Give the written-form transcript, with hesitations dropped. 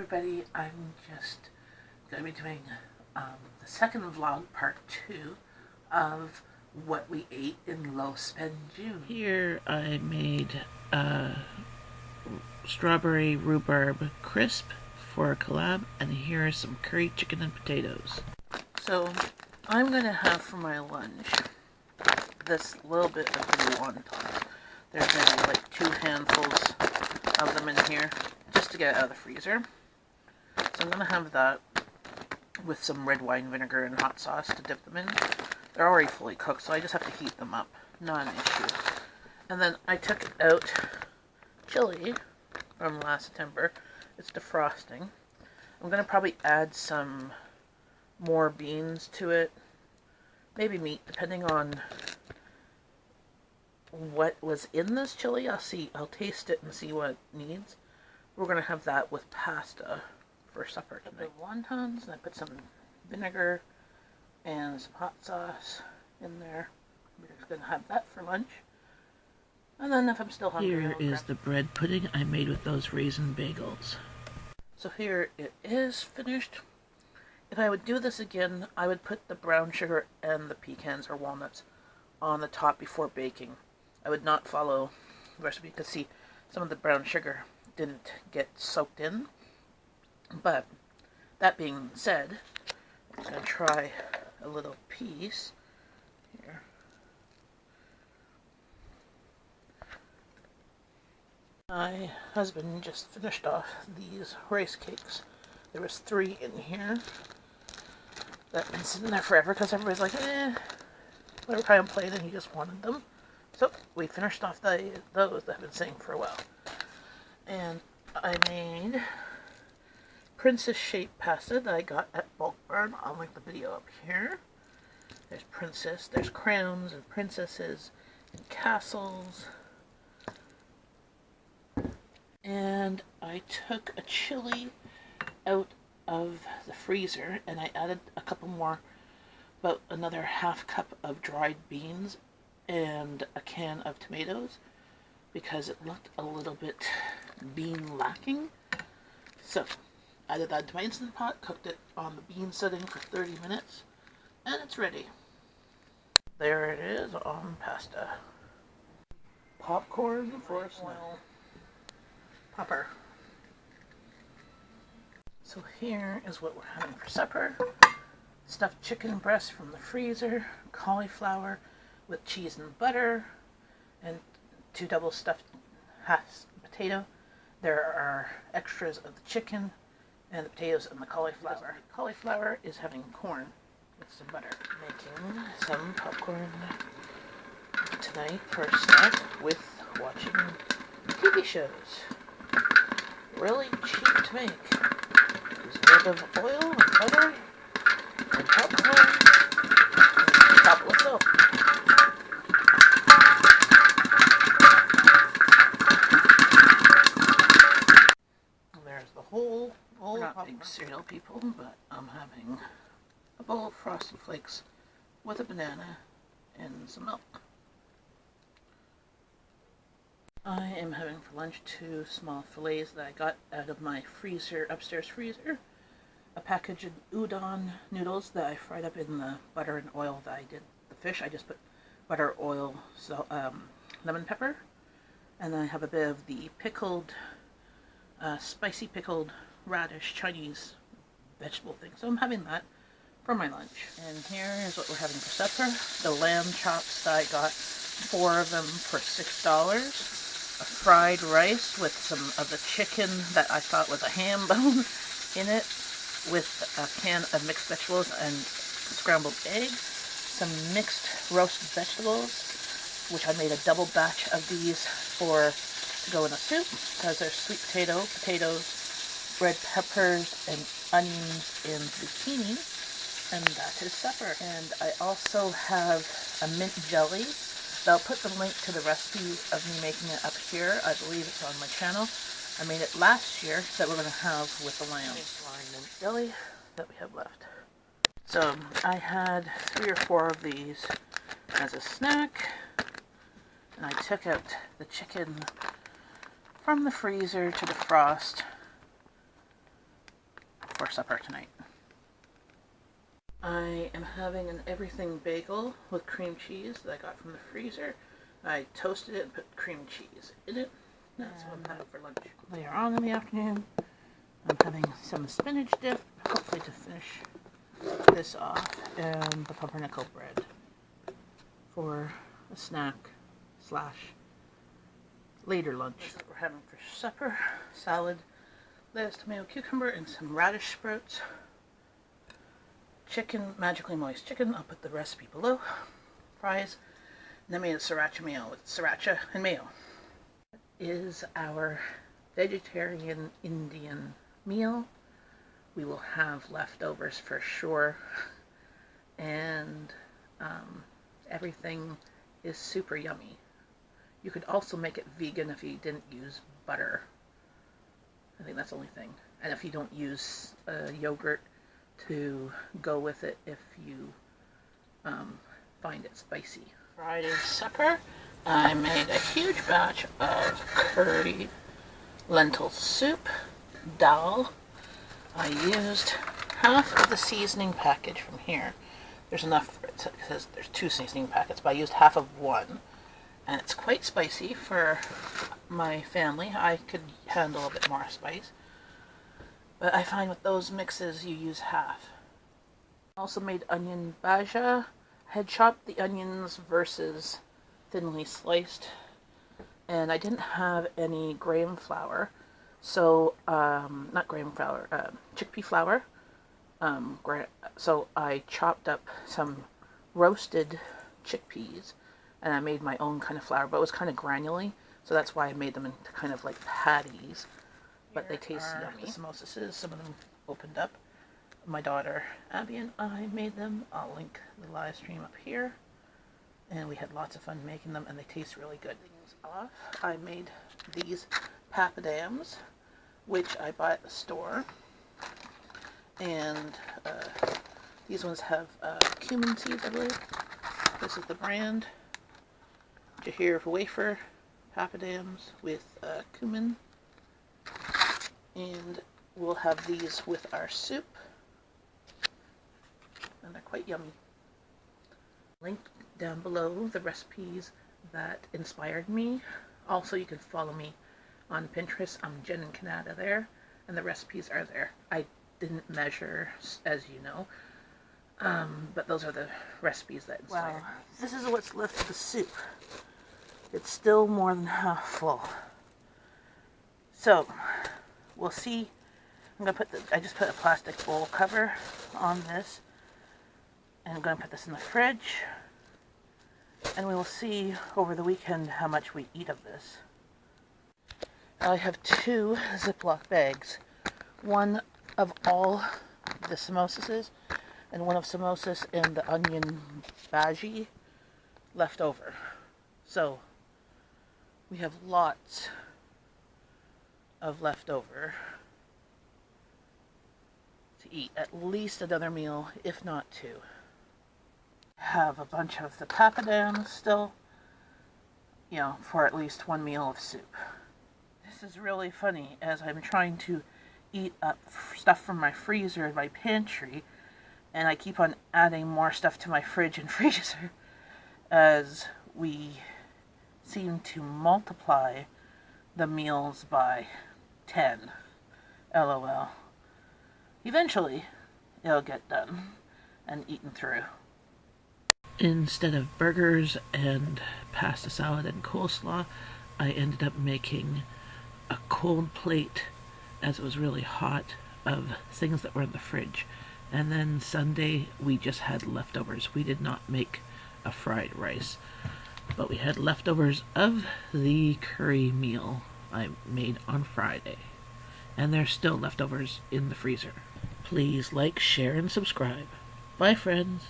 everybody, I'm just going to be doing the second vlog, part 2 of what we ate in Low Spend June. Here I made strawberry rhubarb crisp for a collab, and here is some curry chicken and potatoes. So I'm going to have for my lunch this little bit of wontons. There's maybe like 2 handfuls of them in here just to get out of the freezer. So I'm going to have that with some red wine vinegar and hot sauce to dip them in. They're already fully cooked, so I just have to heat them up. Not an issue. And then I took out chili from last September. It's defrosting. I'm going to probably add some more beans to it. Maybe meat, depending on what was in this chili. I'll taste it and see what it needs. We're going to have that with pasta for supper tonight. The wontons, and I put some vinegar and some hot sauce in there. We're just going to have that for lunch. And then if I'm still hungry, here is the bread pudding I made with those raisin bagels. So here it is finished. If I would do this again, I would put the brown sugar and the pecans or walnuts on the top before baking. I would not follow the recipe because, see, some of the brown sugar didn't get soaked in. But that being said, I'm going to try a little piece here. My husband just finished off these rice cakes. There was 3 in here that have been sitting there forever because everybody's like, let her try and play, and he just wanted them. So we finished off those that have been sitting for a while. And I made princess shaped pasta that I got at Bulk Barn. I'll link the video up here. There's princess, there's crowns and princesses and castles. And I took a chili out of the freezer and I added a couple more, about another half cup of dried beans and a can of tomatoes because it looked a little bit bean lacking. So added that to my Instant Pot, cooked it on the bean setting for 30 minutes, and it's ready. There it is on pasta. Popcorn for a snack. Popper. So here is what we're having for supper. Stuffed chicken breast from the freezer, cauliflower with cheese and butter, and 2 double stuffed potato. There are extras of the chicken and the potatoes and the cauliflower. Cauliflower is having corn with some butter. Making some popcorn tonight for a snack with watching TV shows. Really cheap to make. Use a little bit of oil and butter and popcorn and top it with soap. And there's the whole bowl. We're not big cereal people, but I'm having a bowl of Frosted Flakes with a banana and some milk. I am having for lunch 2 small fillets that I got out of my upstairs freezer. A package of udon noodles that I fried up in the butter and oil that I did the fish. I just put butter, oil, lemon pepper. And then I have a bit of the pickled, spicy pickled radish Chinese vegetable thing. So I'm having that for my lunch. And here is what we're having for supper. The lamb chops that I got, 4 of them for $6. A fried rice with some of the chicken that I thought was a ham bone in it, with a can of mixed vegetables and scrambled egg, some mixed roasted vegetables, which I made a double batch of these to go in a soup, because there's sweet potatoes, red peppers, and onions in zucchini, and that is supper. And I also have a mint jelly. I'll put the link to the recipe of me making it up here. I believe it's on my channel. I made it last year that we're going to have with the lamb. Mint jelly that we have left. So I had 3 or 4 of these as a snack. And I took out the chicken from the freezer to defrost. for supper tonight. I am having an everything bagel with cream cheese that I got from the freezer. I toasted it and put cream cheese in it. That's what I'm having for lunch. Later on in the afternoon, I'm having some spinach dip, hopefully to finish this off, and the pumpernickel bread for a snack / later lunch. This is what we're having for supper. Salad, lettuce, tomato, cucumber, and some radish sprouts. Chicken, magically moist chicken. I'll put the recipe below. Fries. And then made a sriracha mayo with sriracha and mayo. Is our vegetarian Indian meal. We will have leftovers for sure. And everything is super yummy. You could also make it vegan if you didn't use butter. I think that's the only thing. And if you don't use yogurt to go with it if you find it spicy. Friday supper, I made a huge batch of curry lentil soup, dal. I used half of the seasoning package from here. There's enough, it says there's 2 seasoning packets, but I used half of one. And it's quite spicy for my family. I could handle a bit more spice. But I find with those mixes, you use half. Also made onion bhaja. I had chopped the onions versus thinly sliced. And I didn't have any graham flour. So, not graham flour, chickpea flour. So I chopped up some roasted chickpeas. And I made my own kind of flour, but it was kind of granulary. So that's why I made them into kind of like patties. But they taste yummy. The samosas, some of them opened up. My daughter Abby and I made them. I'll link the live stream up here. And we had lots of fun making them, and they taste really good. I made these papadams, which I bought at the store. And these ones have cumin seeds, I believe. This is the brand. Jahir wafer papadams with cumin. And we'll have these with our soup. And they're quite yummy. Link down below the recipes that inspired me. Also, you can follow me on Pinterest. I'm Jenn and Kanata there. And the recipes are there. I didn't measure, as you know. But those are the recipes that inspired me. This is what's left of the soup. It's still more than half full. So, we'll see. I'm gonna I just put a plastic bowl cover on this. And I'm gonna put this in the fridge. And we will see over the weekend how much we eat of this. I have 2 Ziploc bags. One of all the samosas and one of samosas and the onion bhaji left over. So, we have lots of leftover to eat. At least another meal, if not 2. Have a bunch of the papadams still, you know, for at least 1 meal of soup. This is really funny as I'm trying to eat up stuff from my freezer and my pantry, and I keep on adding more stuff to my fridge and freezer as we seem to multiply the meals by 10. LOL. Eventually, it'll get done and eaten through. Instead of burgers and pasta salad and coleslaw, I ended up making a cold plate, as it was really hot, of things that were in the fridge. And then Sunday, we just had leftovers. We did not make a fried rice, but we had leftovers of the curry meal I made on Friday. And there's still leftovers in the freezer. Please like, share, and subscribe. Bye, friends.